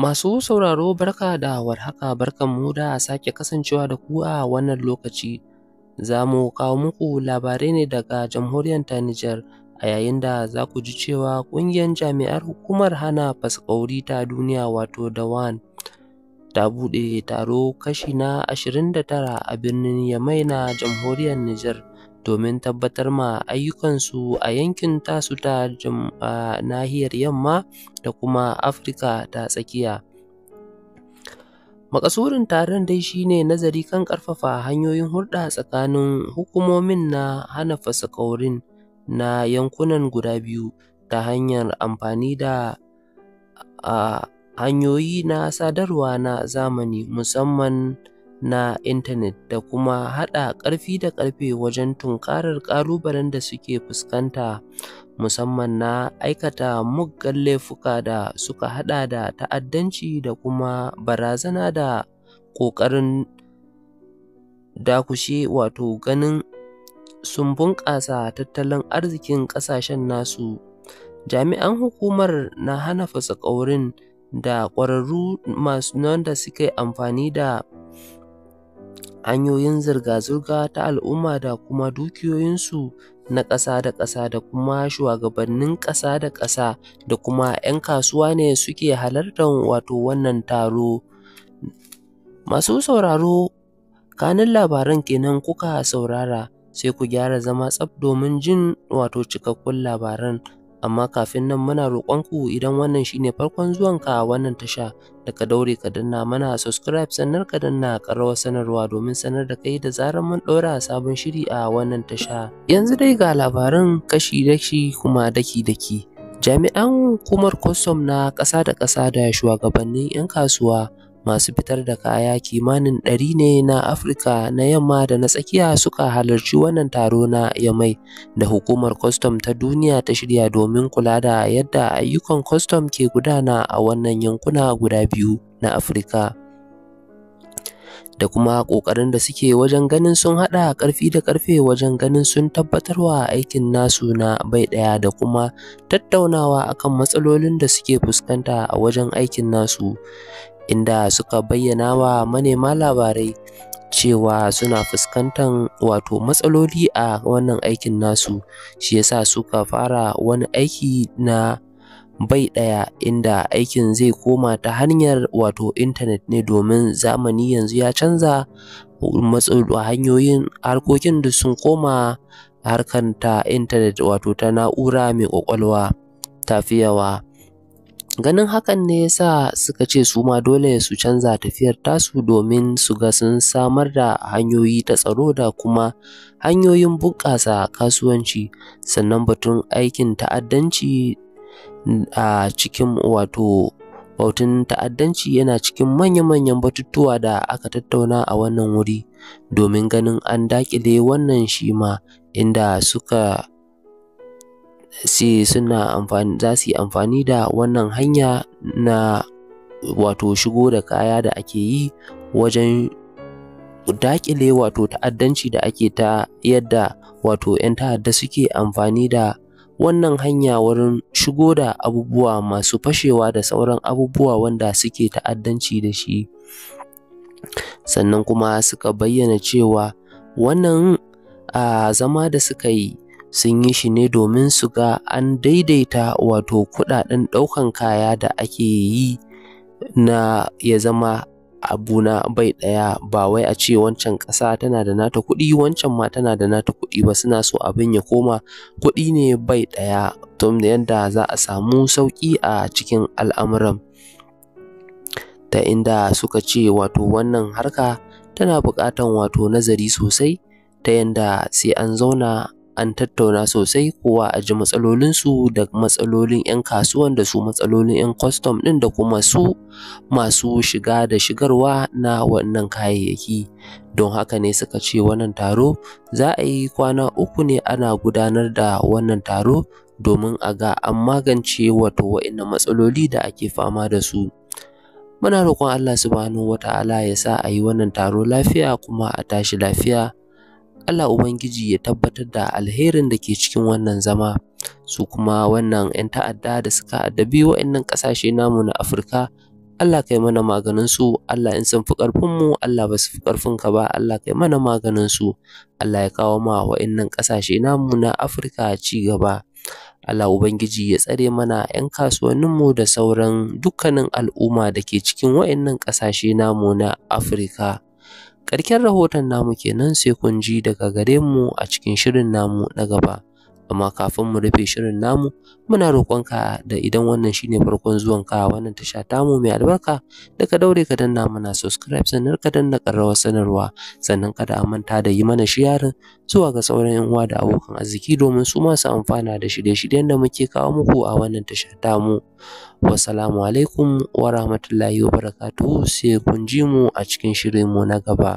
Masu sauraro barka da warhaka, barkanmu da sake kasancewa da ku a wannan lokaci. Za mu kawo muku labarai ne daga jamhuriyar ta Nijar, a yayin da za ku ji cewa ƙungiyar jami'ar hukumar hana fasaƙauri ta duniya wato DAWAN ta buɗe taro kashi na 29 a birnin Yamai na jamhuriyar Nijar domin tabbatar ma ayyukansu a yankin tasu ta nahiyar yamma da kuma Afirka ta tsakiya. Maƙasudin taron dai shi ne nazari kan ƙarfafa hanyoyin hulɗa tsakanin hukumomin na hana fasaƙaurin na yankunan guda biyu ta hanyar amfani da hanyoyi na sadarwa na zamani musamman na intanet da kuma haɗa ƙarfi da ƙarfe wajen tunkarar ƙalubalen da suke fuskanta musamman na aikata muggan laifuka da suka haɗa da ta'addanci da kuma barazana da ƙoƙarin dakushe wato ganin sun bunƙasa tattalin arzikin ƙasashen nasu. Jami'an hukumar na hana fasaƙaurin da ƙwararru masu wanda suke amfani da hanyoyin zirga-zirga ta al'umma da kuma dukiyoyinsu na ƙasa da ƙasa da kuma shugabannin ƙasa da ƙasa da kuma 'yan kasuwa ne suke halartar wato wannan taro. Masu sauraro, kanun labaran kenan kuka saurara, sai ku gyara zama tsaf domin jin wato cikakkun labaran. Amma kafin nan muna roƙonku idan wannan shine farkon zuwanka a wannan tasha da ka daure ka danna mana subscribe sannan ka danna ƙararrawar sanarwa domin sanar da kai da zarar mun ɗora sabon shiri a wannan tasha. Yanzu dai ga labaran kashi-kashi kuma daki-daki. Jami'an hukumar kwastam na ƙasa da ƙasa da shugabannin 'yan kasuwa masu fitar da kaya kimanin 100 ne na Afirka na yamma da na tsakiya suka halarci wannan taro na Yamai da hukumar kwastam ta duniya ta shirya domin kula da yadda ayyukan kwastam ke gudana a wannan yankuna guda biyu na Afirka da kuma ƙoƙarin da suke wajen ganin sun haɗa ƙarfi da ƙarfe wajen ganin sun tabbatarwa aikin nasu na bai ɗaya da kuma tattaunawa akan matsalolin da suke fuskanta a wajen aikin nasu, inda suka bayyana wa manema labarai cewa suna fuskantar wato matsaloli a wannan aikin nasu, shi yasa suka fara wani aiki na bai ɗaya inda aikin zai koma ta hanyar wato intanet ne domin zamani yanzu ya canza hanyoyin harkokin da sun koma harkar ta intanet wato ta na'ura mai ƙwaƙwalwa ta fi yawa. Ganin hakan ne yasa suka ce su ma dole su canza tafiyar tasu domin su ga sun samar da hanyoyi ta tsaro da kuma hanyoyin bunƙasa kasuwanci, sannan batun aikin ta'addanci a cikin wato batun ta'addanci yana cikin manya-manyan batutuwa da aka tattauna a wannan wuri domin ganin an daƙile wannan shi ma, inda suka za su yi amfani da wannan hanya na wato shigo da kaya da ake yi wajen daƙile wato ta'addanci da ake ta yadda wato 'yan ta'adda suke amfani da wannan hanya wurin shigo da abubuwa masu fashewa da sauran abubuwa wanda suke ta'addanci da shi. Sannan kuma suka bayyana cewa wannan zama da suka yi sun yi shi ne domin su ga an daidaita wato kuɗaɗen ɗaukan kaya da ake yi na ya zama abu na bai ɗaya, ba wai a ce wancan ƙasa tana da nata kuɗi wancan ma tana da nata kuɗi ba, suna so abin ya koma kuɗi ne bai ɗaya don yadda za a samu sauƙi a cikin al'amuran, ta inda suka ce wato wannan harka tana buƙatan wato nazari sosai ta yanda sai an zauna an tattauna sosai kowa a ji matsalolinsu da matsalolin 'yan kasuwan da su matsalolin 'yan kwastam ɗin da kuma su masu shiga da shigarwa na wannan kayayyaki. Don haka ne suka ce wannan taro za a yi kwana 3 ne ana gudanar da wannan taro domin a ga an magance wato waɗannan matsaloli da ake fama da su. Muna roƙon Allah subhanahu wata'ala ya sa a yi wannan taro lafiya kuma a tashi lafiya. Allah Ubangiji ya tabbatar da alherin da ke cikin wannan zama, su kuma wannan 'yan ta'adda da suka addabi waɗannan ƙasashe namu na Afirka Allah kai mana maganin su. Allah in sun fi ƙarfinmu, Allah ba su fi ƙarfinka ba, Allah kai mana maganin su. Allah ya kawo ma wa'innan ƙasashe namu na Afirka ci gaba. Allah Ubangiji ya tsare mana 'yan kasuwanninmu da sauran dukkanin al'umma da ke cikin wa'innan ƙasashe namu na Afirka. Ƙarshen rahoton namu kenan, sai kun ji daga gare mu a cikin shirin namu na gaba. Amma kafin mu rufe shirin namu, muna roƙonka da idan wannan shine farkon zuwanka wannan tasha tamu mai albarka, da ka daure ka danna mana subscribe, sannan ka danna ƙararrawar sanarwa, sannan kada a manta da yi mana sharing zuwa ga sauran 'yan uwa da abokan arziki domin su ma su amfana da shirye-shiryen da muke kawo muku a wannan tasha tamu. Wassalamu alaikum wa rahmatullahi wa barakatuhu, sai kun ji mu a cikin shirinmu na gaba.